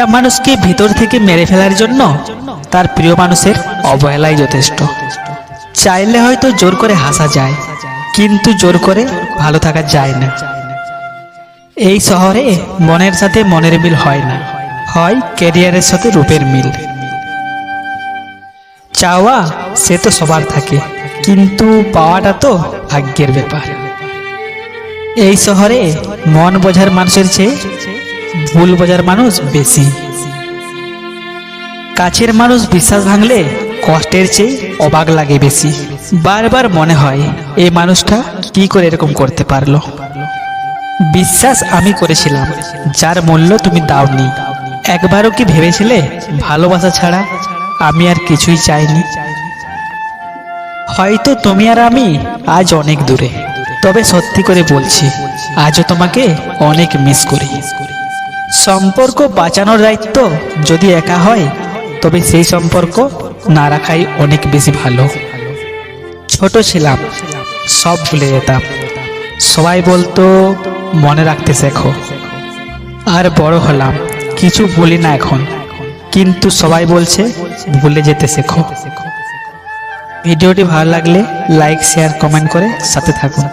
একটা মানুষকে ভিতর থেকে মেরে ফেলার জন্য তার প্রিয় মানুষের অবহেলাই যথেষ্ট। চাইলে হয়তো জোর করে হাসা যায়, কিন্তু জোর করে ভালো থাকা যায় না। এই শহরে মনের সাথে মনের মিল হয় না, হয় ক্যারিয়ারের সাথে রূপের মিল। চাওয়া সে তো সবার থাকে, কিন্তু পাওয়াটা তো ভাগ্যের ব্যাপার। এই শহরে মন বোঝার মানুষের চেয়ে ভুল বোঝার মানুষ বেশি। কাছের মানুষ বিশ্বাস ভাঙলে কষ্টের চেয়ে অবাক লাগে বেশি। বারবার মনে হয় এই মানুষটা কি করে এরকম করতে পারলো। বিশ্বাস আমি করেছিলাম, যার মূল্য তুমি দাওনি। একবারও কি ভেবেছিলে ভালোবাসা ছাড়া আমি আর কিছুই চাইনি? হয়তো তুমি আর আমি আজ অনেক দূরে, তবে সত্যি করে বলছি আজও তোমাকে অনেক মিস করি। সম্পর্ক বাঁচানোর দায়িত্ব যদি একা হয়, তবে সেই সম্পর্ক না রাখাই অনেক বেশি ভালো। ছোট ছিলাম, সব ভুলে যেতাম। সবাই বলতো মনে রাখতে শেখো। আর বড় হলাম, কিছু বলি না এখন, কিন্তু সবাই বলছে ভুলে যেতে শেখো। ভিডিওটি ভালো লাগলে লাইক, শেয়ার, কমেন্ট করে সাথে থাকুন।